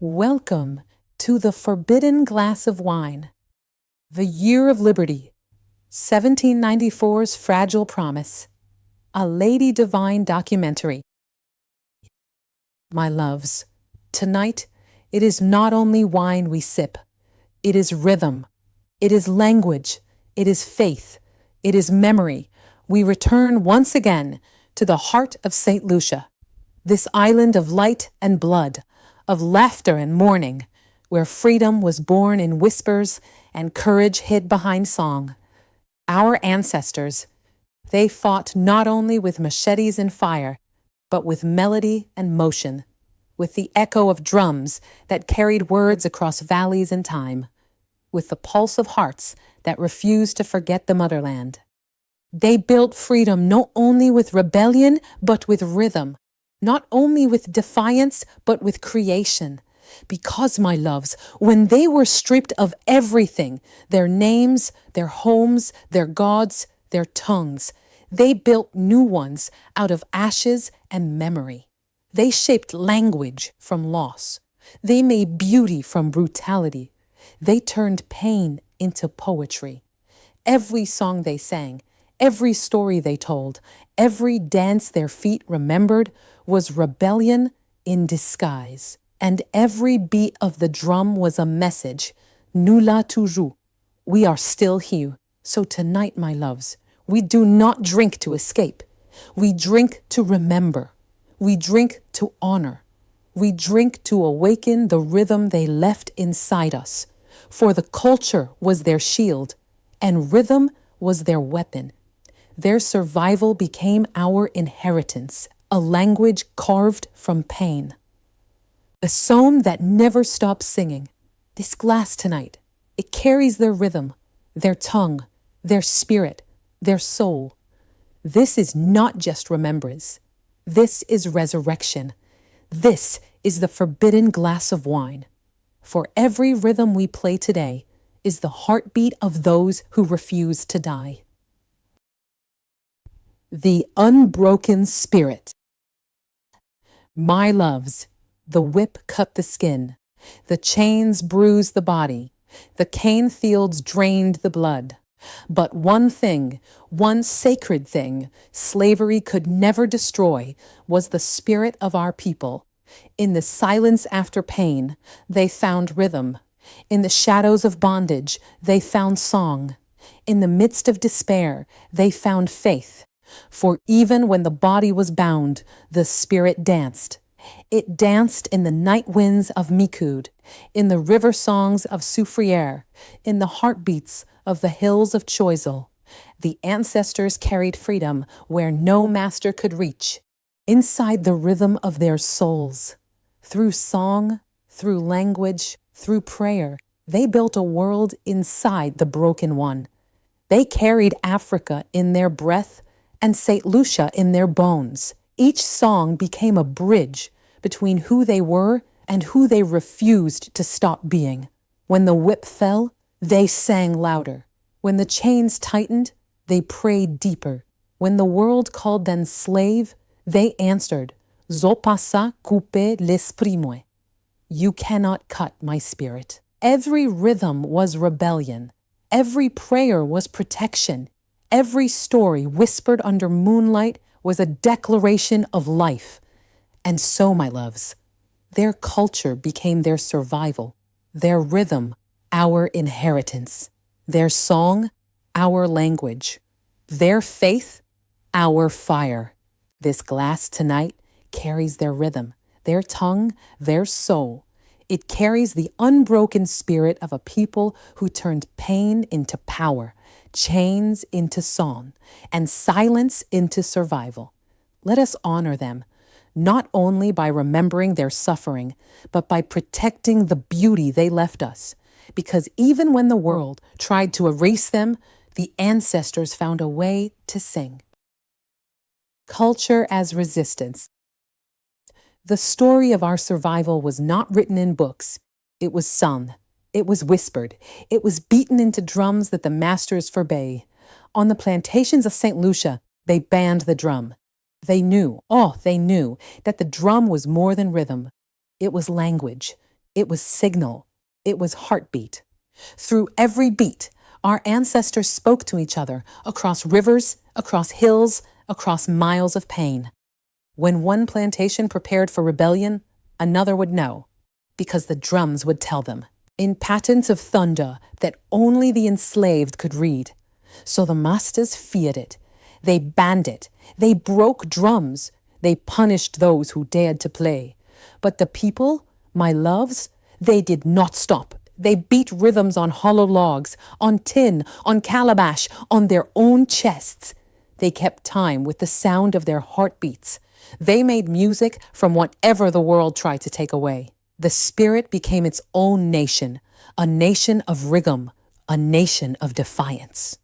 Welcome to the forbidden glass of wine, the year of liberty, 1794's fragile promise, a Lady Divine documentary. My loves, tonight it is not only wine we sip, it is rhythm, it is language, it is faith, it is memory. We return once again to the heart of St. Lucia, this island of light and blood, of laughter and mourning, where freedom was born in whispers and courage hid behind song. Our ancestors, they fought not only with machetes and fire, but with melody and motion, with the echo of drums that carried words across valleys and time, with the pulse of hearts that refused to forget the motherland. They built freedom not only with rebellion, but with rhythm, not only with defiance, but with creation. Because, my loves, when they were stripped of everything, their names, their homes, their gods, their tongues, they built new ones out of ashes and memory. They shaped language from loss. They made beauty from brutality. They turned pain into poetry. Every song they sang, every story they told, every dance their feet remembered was rebellion in disguise. And every beat of the drum was a message. Nous là toujours. We are still here. So tonight, my loves, we do not drink to escape. We drink to remember. We drink to honor. We drink to awaken the rhythm they left inside us. For the culture was their shield, and rhythm was their weapon. Their survival became our inheritance, a language carved from pain. A psalm that never stops singing. This glass tonight, it carries their rhythm, their tongue, their spirit, their soul. This is not just remembrance. This is resurrection. This is the forbidden glass of wine. For every rhythm we play today is the heartbeat of those who refuse to die. The unbroken spirit. My loves, the whip cut the skin, the chains bruised the body, the cane fields drained the blood. But one thing, one sacred thing, slavery could never destroy was the spirit of our people. In the silence after pain, they found rhythm. In the shadows of bondage, they found song. In the midst of despair, they found faith. For even when the body was bound, the spirit danced. It danced in the night winds of Mikud, in the river songs of Soufriere, in the heartbeats of the hills of Choiseul. The ancestors carried freedom where no master could reach, inside the rhythm of their souls. Through song, through language, through prayer, they built a world inside the broken one. They carried Africa in their breath and St. Lucia in their bones. Each song became a bridge between who they were and who they refused to stop being. When the whip fell, they sang louder. When the chains tightened, they prayed deeper. When the world called them slave, they answered, Zo passa couper l'esprit moi. You cannot cut my spirit. Every rhythm was rebellion. Every prayer was protection. Every story whispered under moonlight was a declaration of life. And so, my loves, their culture became their survival, their rhythm, our inheritance, their song, our language, their faith, our fire. This glass tonight carries their rhythm, their tongue, their soul. It carries the unbroken spirit of a people who turned pain into power, chains into song, and silence into survival. Let us honor them, not only by remembering their suffering, but by protecting the beauty they left us. Because even when the world tried to erase them, the ancestors found a way to sing. Culture as resistance. The story of our survival was not written in books. It was sung. It was whispered. It was beaten into drums that the masters forbade. On the plantations of St. Lucia, they banned the drum. They knew that the drum was more than rhythm. It was language. It was signal. It was heartbeat. Through every beat, our ancestors spoke to each other across rivers, across hills, across miles of pain. When one plantation prepared for rebellion, another would know, because the drums would tell them, in patents of thunder that only the enslaved could read. So the masters feared it. They banned it. They broke drums. They punished those who dared to play. But the people, my loves, they did not stop. They beat rhythms on hollow logs, on tin, on calabash, on their own chests. They kept time with the sound of their heartbeats. They made music from whatever the world tried to take away. The spirit became its own nation, a nation of rigum, a nation of defiance.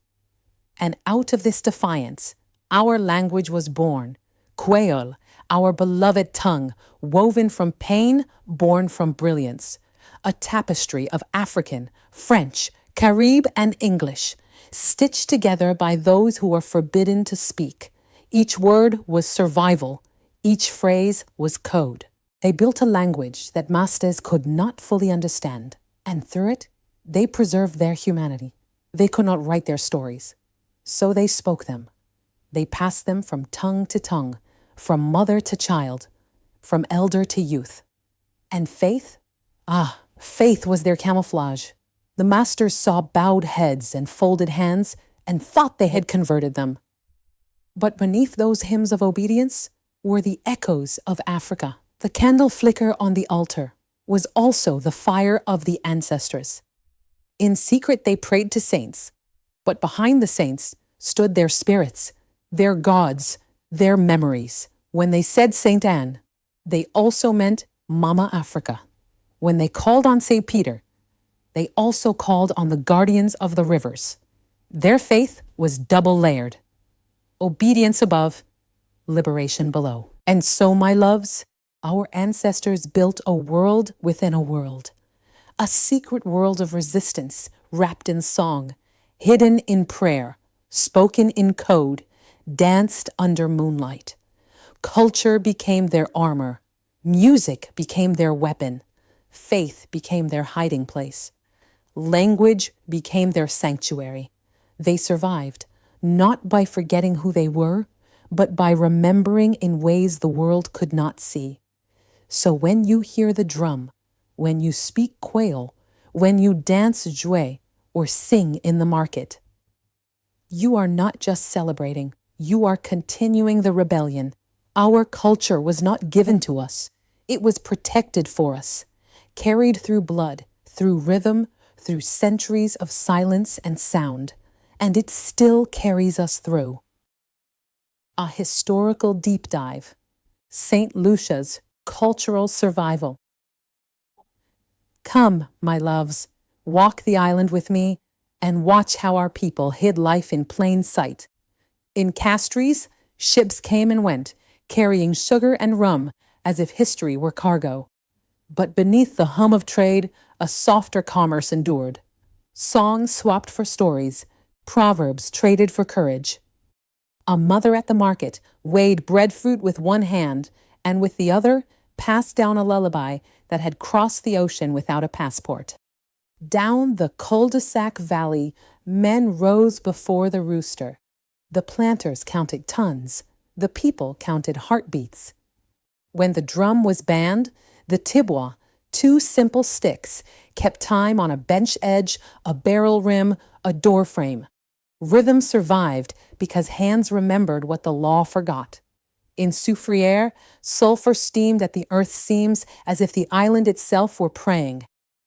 And out of this defiance, our language was born, Creole, our beloved tongue, woven from pain, born from brilliance. A tapestry of African, French, Carib, and English, stitched together by those who were forbidden to speak. Each word was survival. Each phrase was code. They built a language that masters could not fully understand, and through it, they preserved their humanity. They could not write their stories, so they spoke them. They passed them from tongue to tongue, from mother to child, from elder to youth. And faith? Faith was their camouflage. The masters saw bowed heads and folded hands and thought they had converted them. But beneath those hymns of obedience were the echoes of Africa. The candle flicker on the altar was also the fire of the ancestors. In secret they prayed to saints, but behind the saints stood their spirits, their gods, their memories. When they said Saint Anne, they also meant Mama Africa. When they called on St. Peter, they also called on the guardians of the rivers. Their faith was double-layered. Obedience above, liberation below. And so, my loves, our ancestors built a world within a world. A secret world of resistance wrapped in song, hidden in prayer, spoken in code, danced under moonlight. Culture became their armor. Music became their weapon. Faith became their hiding place. Language became their sanctuary. They survived, not by forgetting who they were, but by remembering in ways the world could not see. So when you hear the drum, when you speak Creole, when you dance jouet or sing in the market, you are not just celebrating, you are continuing the rebellion. Our culture was not given to us. It was protected for us, carried through blood, through rhythm, through centuries of silence and sound, and it still carries us through. A historical deep dive. St. Lucia's cultural survival. Come, my loves, walk the island with me and watch how our people hid life in plain sight. In Castries, ships came and went, carrying sugar and rum as if history were cargo. But beneath the hum of trade, a softer commerce endured. Songs swapped for stories, proverbs traded for courage. A mother at the market weighed breadfruit with one hand and with the other passed down a lullaby that had crossed the ocean without a passport. Down the cul-de-sac valley, men rose before the rooster. The planters counted tons. The people counted heartbeats. When the drum was banned, the tibois, two simple sticks, kept time on a bench edge, a barrel rim, a door frame. Rhythm survived because hands remembered what the law forgot. In Soufriere, sulfur steamed at the earth's seams as if the island itself were praying.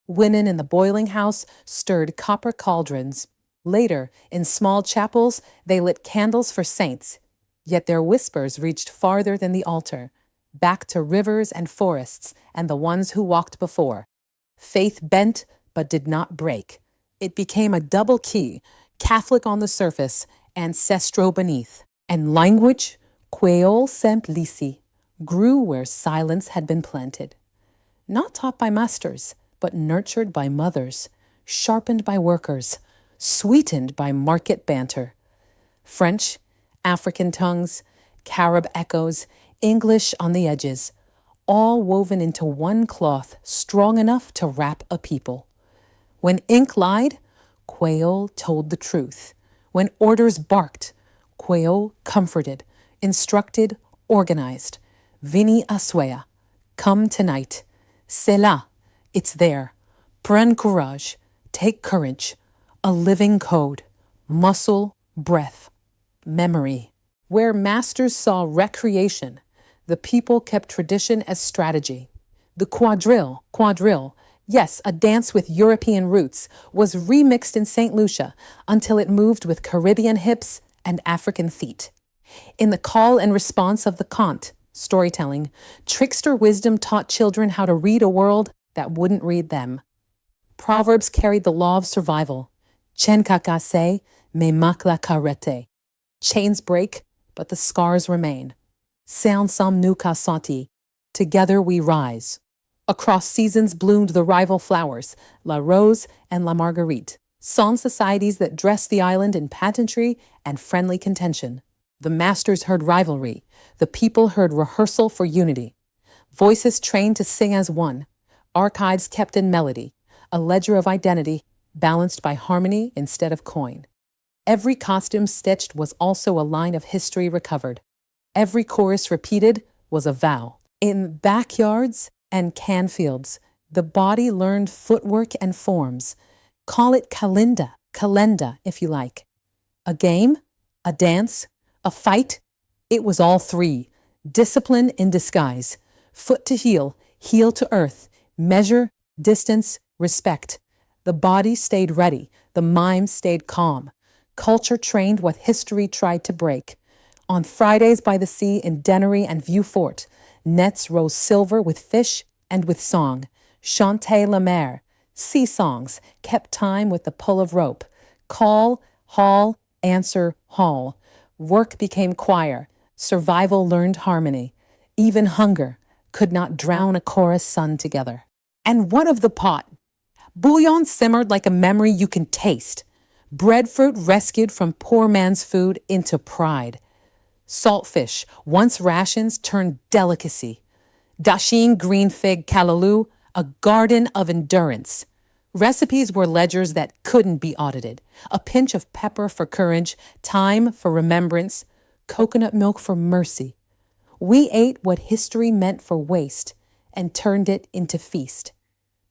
Women in the boiling house stirred copper cauldrons. Later, in small chapels, they lit candles for saints. Yet their whispers reached farther than the altar, back to rivers and forests and the ones who walked before. Faith bent but did not break. It became a double key, Catholic on the surface, ancestral beneath. And language, Creole simplici, grew where silence had been planted. Not taught by masters, but nurtured by mothers, sharpened by workers, sweetened by market banter. French, African tongues, Carib echoes, English on the edges, all woven into one cloth strong enough to wrap a people. When ink lied, Quayle told the truth. When orders barked, Quayle comforted, instructed, organized. Vini Aswea, come tonight. C'est là, it's there. Prends courage, take courage. A living code, muscle, breath, memory. Where masters saw recreation, the people kept tradition as strategy. The quadrille, yes, a dance with European roots, was remixed in St. Lucia until it moved with Caribbean hips and African feet. In the call and response of the conte, storytelling, trickster wisdom taught children how to read a world that wouldn't read them. Proverbs carried the law of survival. Chen kakase, me makla karete. Chains break, but the scars remain. Sound sam nu ka santi. Together we rise. Across seasons bloomed the rival flowers, La Rose and La Marguerite, song societies that dressed the island in pageantry and friendly contention. The masters heard rivalry. The people heard rehearsal for unity. Voices trained to sing as one. Archives kept in melody. A ledger of identity, balanced by harmony instead of coin. Every costume stitched was also a line of history recovered. Every chorus repeated was a vow. In backyards and canfields, the body learned footwork and forms. Call it kalenda if you like. A game, a dance, a fight, it was all three. Discipline in disguise. Foot to heel, heel to earth, measure, distance, respect. The body stayed ready. The mime stayed calm. Culture trained what history tried to break. On Fridays by the sea in Dennery and Vieux Fort, nets rose silver with fish and with song. Chante la mer, sea songs, kept time with the pull of rope. Call, haul, answer, haul. Work became choir. Survival learned harmony. Even hunger could not drown a chorus sung together. And what of the pot? Bouillon simmered like a memory you can taste. Breadfruit rescued from poor man's food into pride. Saltfish, once rations, turned delicacy. Dasheen green fig callaloo, a garden of endurance. Recipes were ledgers that couldn't be audited. A pinch of pepper for courage, thyme for remembrance, coconut milk for mercy. We ate what history meant for waste and turned it into feast.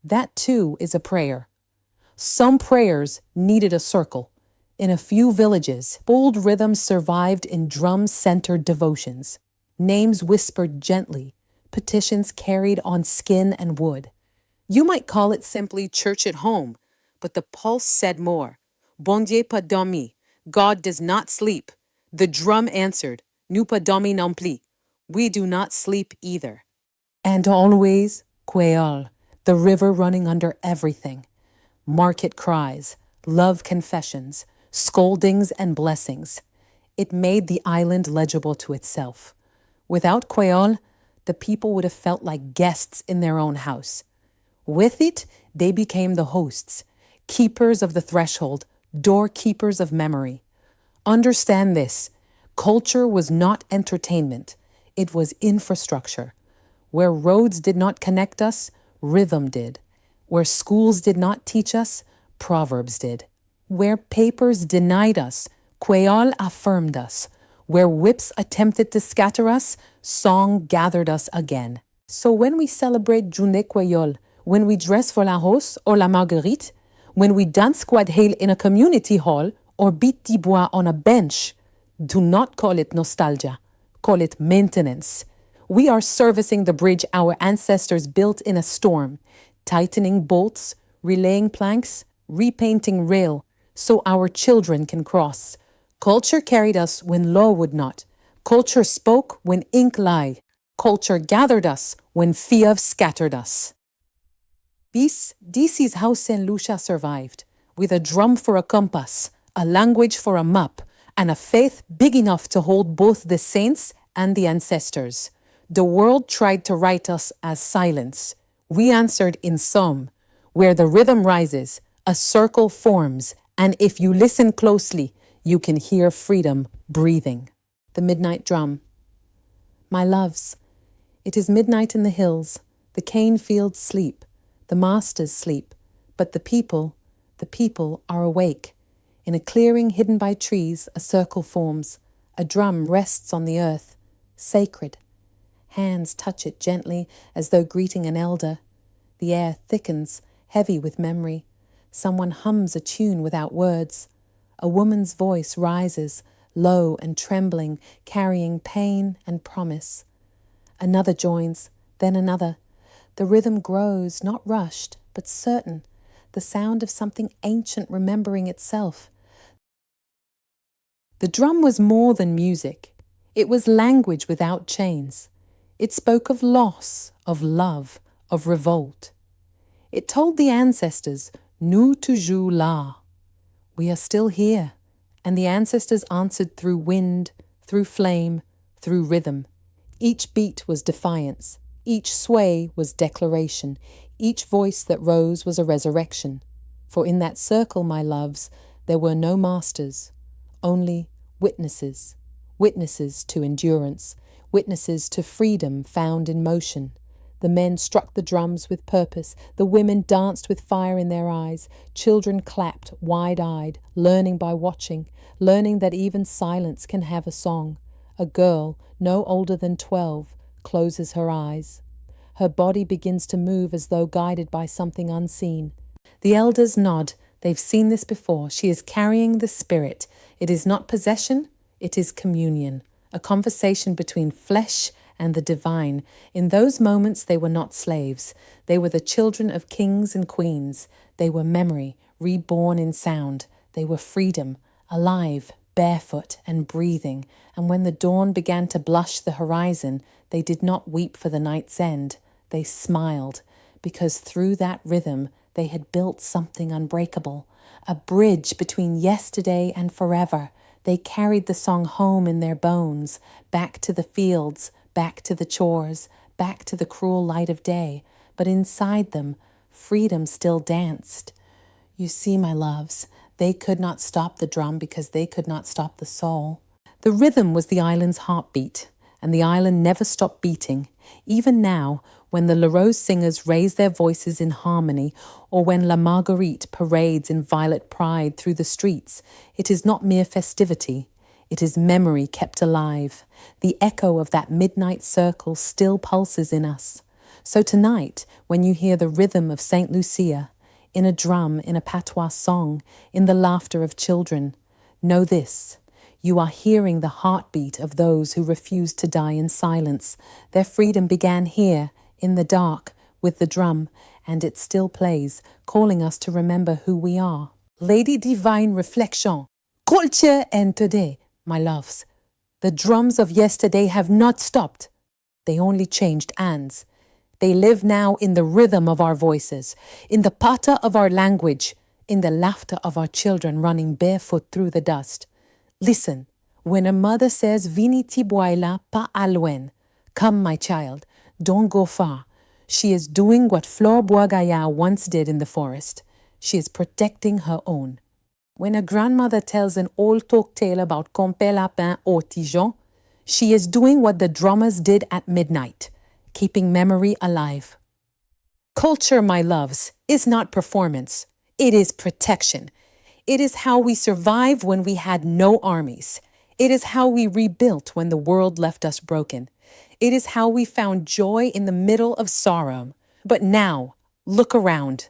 That too is a prayer. Some prayers needed a circle. In a few villages, bold rhythms survived in drum-centered devotions. Names whispered gently, petitions carried on skin and wood. You might call it simply church at home, but the pulse said more. Bon Dieu pas dormi. God does not sleep. The drum answered, nous pas dormi non plus. We do not sleep either. And always, Quayle, the river running under everything. Market cries, love confessions, scoldings and blessings. It made the island legible to itself. Without Quayle, the people would have felt like guests in their own house. With it, they became the hosts, keepers of the threshold, doorkeepers of memory. Understand this, culture was not entertainment, it was infrastructure. Where roads did not connect us, rhythm did. Where schools did not teach us, proverbs did. Where papers denied us, Quayle affirmed us. Where whips attempted to scatter us, song gathered us again. So when we celebrate Journée Quayle, when we dress for La Rose or La Marguerite, when we dance quadrille in a community hall or beat the bois on a bench, do not call it nostalgia, call it maintenance. We are servicing the bridge our ancestors built in a storm, tightening bolts, relaying planks, repainting rail, so our children can cross. Culture carried us when law would not. Culture spoke when ink lied. Culture gathered us when Fiev scattered us. DC's house St. Lucia survived, with a drum for a compass, a language for a map, and a faith big enough to hold both the saints and the ancestors. The world tried to write us as silence. We answered in some. Where the rhythm rises, a circle forms, and if you listen closely, you can hear freedom breathing. The midnight drum. My loves, It is midnight in the hills. The cane fields sleep. The masters sleep. But the people are awake. In a clearing hidden by trees, a circle forms. A drum rests on the earth, sacred. Hands touch it gently as though greeting an elder. The air thickens, heavy with memory. Someone hums a tune without words. A woman's voice rises, low and trembling, carrying pain and promise. Another joins, then another. The rhythm grows, not rushed, but certain, the sound of something ancient remembering itself. The drum was more than music. It was language without chains. It spoke of loss, of love, of revolt. It told the ancestors, nous toujours là. We are still here. And the ancestors answered through wind, through flame, through rhythm. Each beat was defiance. Each sway was declaration. Each voice that rose was a resurrection. For in that circle, my loves, there were no masters, only witnesses. Witnesses to endurance. Witnesses to freedom found in motion. The men struck the drums with purpose. The women danced with fire in their eyes. Children clapped, wide-eyed, learning by watching, learning that even silence can have a song. A girl, no older than 12, closes her eyes. Her body begins to move as though guided by something unseen. The elders nod. They've seen this before. She is carrying the spirit. It is not possession, it is communion. A conversation between flesh and the divine. In those moments they were not slaves. They were the children of kings and queens. They were memory, reborn in sound. They were freedom, alive, barefoot and breathing. And when the dawn began to blush the horizon, they did not weep for the night's end. They smiled, because through that rhythm they had built something unbreakable, a bridge between yesterday and forever. They carried the song home in their bones, back to the fields, back to the chores, back to the cruel light of day. But inside them, freedom still danced. You see, my loves, they could not stop the drum because they could not stop the soul. The rhythm was the island's heartbeat, and the island never stopped beating. Even now, when the Leroux singers raise their voices in harmony, or when La Marguerite parades in violet pride through the streets, it is not mere festivity. It is memory kept alive. The echo of that midnight circle still pulses in us. So tonight, when you hear the rhythm of St. Lucia, in a drum, in a patois song, in the laughter of children, know this: you are hearing the heartbeat of those who refused to die in silence. Their freedom began here, in the dark, with the drum, and it still plays, calling us to remember who we are. Lady Divine Reflection, culture and today, my loves. The drums of yesterday have not stopped. They only changed hands. They live now in the rhythm of our voices, in the pata of our language, in the laughter of our children running barefoot through the dust. Listen, when a mother says, Vini ti buaila pa alwen, come, my child, don't go far. She is doing what Flore Boisgaillard once did in the forest. She is protecting her own. When a grandmother tells an old folk tale about Compé Lapin au Tigeon, she is doing what the drummers did at midnight, keeping memory alive. Culture, my loves, is not performance. It is protection. It is how we survived when we had no armies. It is how we rebuilt when the world left us broken. It is how we found joy in the middle of sorrow. But now, look around.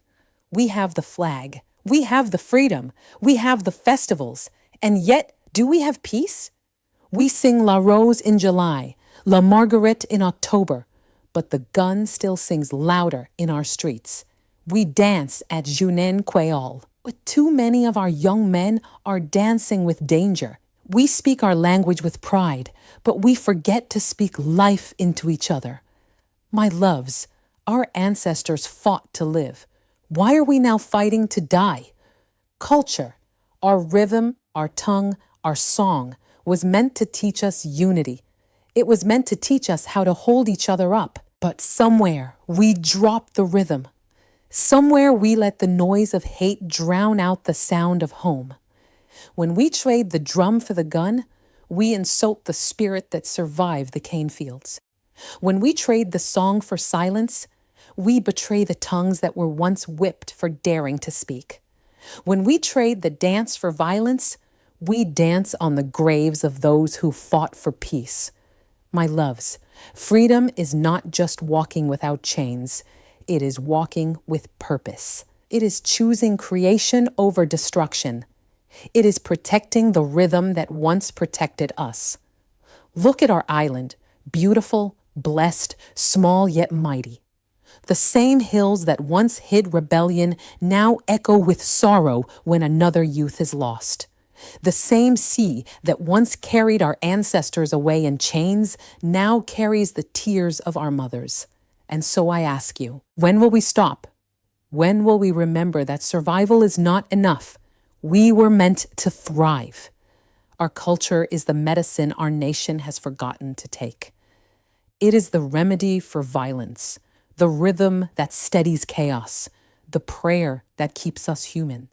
We have the flag. We have the freedom. We have the festivals. And yet, do we have peace? We sing La Rose in July, La Marguerite in October, but the gun still sings louder in our streets. We dance at Junin Quayol, but too many of our young men are dancing with danger. We speak our language with pride, but we forget to speak life into each other. My loves, our ancestors fought to live. Why are we now fighting to die? Culture, our rhythm, our tongue, our song, was meant to teach us unity. It was meant to teach us how to hold each other up. But somewhere we dropped the rhythm. Somewhere we let the noise of hate drown out the sound of home. When we trade the drum for the gun, we insult the spirit that survived the cane fields. When we trade the song for silence, we betray the tongues that were once whipped for daring to speak. When we trade the dance for violence, we dance on the graves of those who fought for peace. My loves, freedom is not just walking without chains. It is walking with purpose. It is choosing creation over destruction. It is protecting the rhythm that once protected us. Look at our island, beautiful, blessed, small yet mighty. The same hills that once hid rebellion now echo with sorrow when another youth is lost. The same sea that once carried our ancestors away in chains now carries the tears of our mothers. And so I ask you, when will we stop? When will we remember that survival is not enough? We were meant to thrive. Our culture is the medicine our nation has forgotten to take. It is the remedy for violence, the rhythm that steadies chaos, the prayer that keeps us human.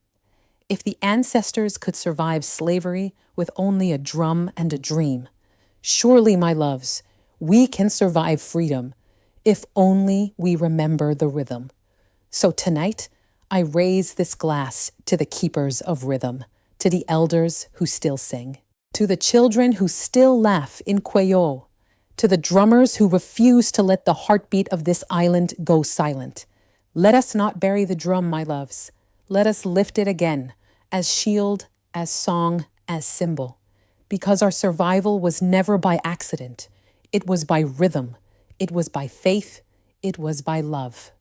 If the ancestors could survive slavery with only a drum and a dream, surely, my loves, we can survive freedom if only we remember the rhythm. So tonight, I raise this glass to the keepers of rhythm, to the elders who still sing, to the children who still laugh in Creole, to the drummers who refuse to let the heartbeat of this island go silent. Let us not bury the drum, my loves. Let us lift it again, as shield, as song, as symbol. Because our survival was never by accident. It was by rhythm. It was by faith. It was by love.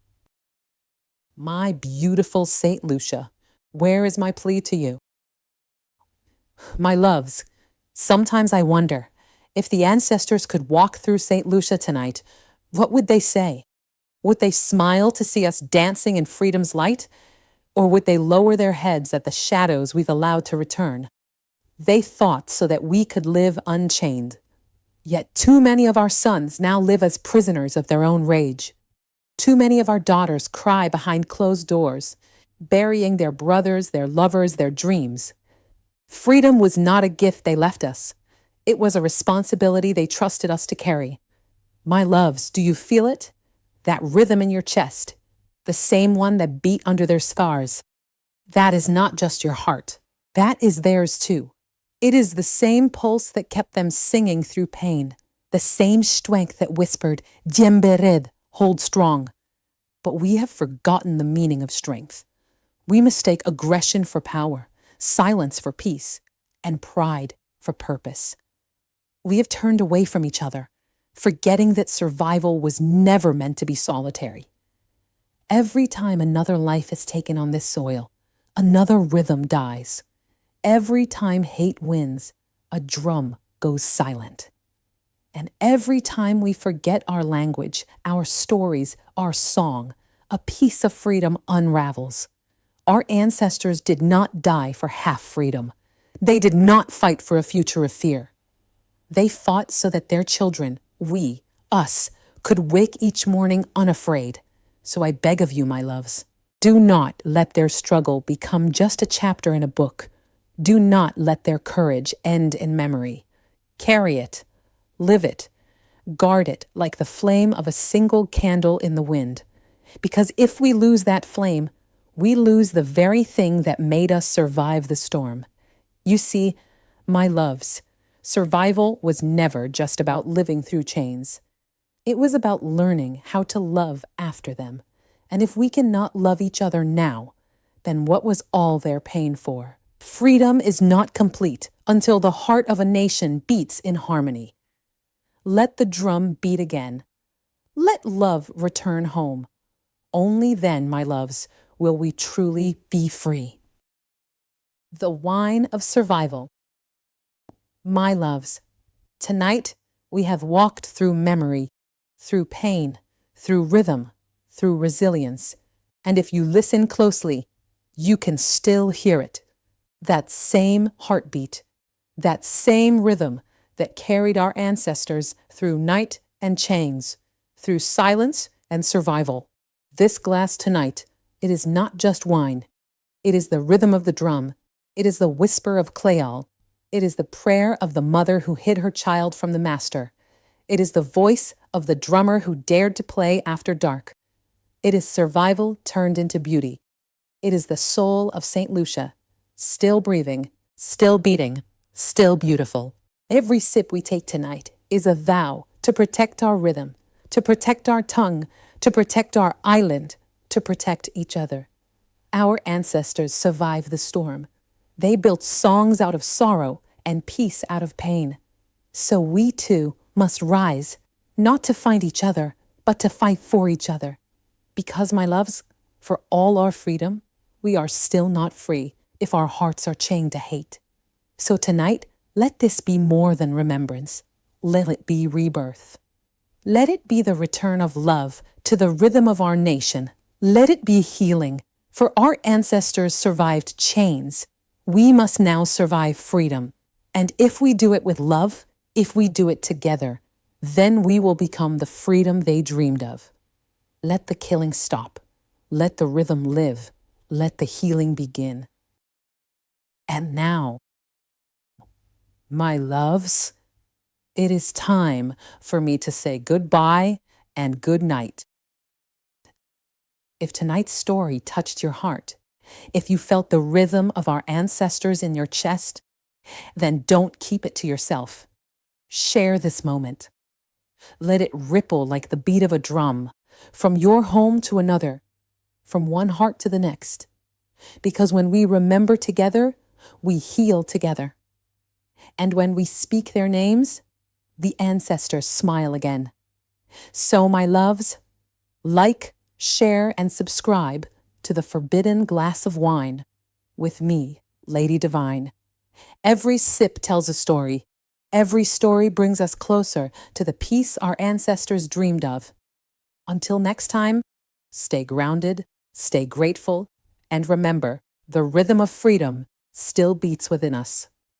My beautiful St. Lucia, where is my plea to you? My loves, sometimes I wonder, if the ancestors could walk through St. Lucia tonight, what would they say? Would they smile to see us dancing in freedom's light? Or would they lower their heads at the shadows we've allowed to return? They fought so that we could live unchained. Yet too many of our sons now live as prisoners of their own rage. Too many of our daughters cry behind closed doors, burying their brothers, their lovers, their dreams. Freedom was not a gift they left us. It was a responsibility they trusted us to carry. My loves, do you feel it? That rhythm in your chest, the same one that beat under their scars. That is not just your heart. That is theirs too. It is the same pulse that kept them singing through pain, the same strength that whispered, Djembered, hold strong. But we have forgotten the meaning of strength. We mistake aggression for power, silence for peace, and pride for purpose. We have turned away from each other, forgetting that survival was never meant to be solitary. Every time another life is taken on this soil, another rhythm dies. Every time hate wins, a drum goes silent. And every time we forget our language, our stories, our song, a piece of freedom unravels. Our ancestors did not die for half freedom. They did not fight for a future of fear. They fought so that their children, we, us, could wake each morning unafraid. So I beg of you, my loves, do not let their struggle become just a chapter in a book. Do not let their courage end in memory. Carry it, live it, guard it like the flame of a single candle in the wind. Because if we lose that flame, we lose the very thing that made us survive the storm. You see, my loves, survival was never just about living through chains. It was about learning how to love after them. And if we cannot love each other now, then what was all their pain for? Freedom is not complete until the heart of a nation beats in harmony. Let the drum beat again. Let love return home. Only then, my loves, will we truly be free. The wine of survival. My loves, tonight we have walked through memory, through pain, through rhythm, through resilience. And if you listen closely, you can still hear it. That same heartbeat, that same rhythm that carried our ancestors through night and chains, through silence and survival. This glass tonight, it is not just wine. It is the rhythm of the drum. It is the whisper of Clayal. It is the prayer of the mother who hid her child from the master. It is the voice of the drummer who dared to play after dark. It is survival turned into beauty. It is the soul of St. Lucia, still breathing, still beating, still beautiful. Every sip we take tonight is a vow to protect our rhythm, to protect our tongue, to protect our island, to protect each other. Our ancestors survived the storm. They built songs out of sorrow and peace out of pain. So we too must rise, not to find each other, but to fight for each other. Because, my loves, for all our freedom, we are still not free if our hearts are chained to hate. So tonight, let this be more than remembrance. Let it be rebirth. Let it be the return of love to the rhythm of our nation. Let it be healing. For our ancestors survived chains. We must now survive freedom. And if we do it with love, if we do it together, then we will become the freedom they dreamed of. Let the killing stop. Let the rhythm live. Let the healing begin. And now, my loves, it is time for me to say goodbye and good night. If tonight's story touched your heart, if you felt the rhythm of our ancestors in your chest, then don't keep it to yourself. Share this moment. Let it ripple like the beat of a drum, from your home to another, from one heart to the next. Because when we remember together, we heal together. And when we speak their names, the ancestors smile again. So, my loves, like, share, and subscribe to the Forbidden Glass of Wine with me, Lady Divine. Every sip tells a story. Every story brings us closer to the peace our ancestors dreamed of. Until next time, stay grounded, stay grateful, and remember, the rhythm of freedom still beats within us.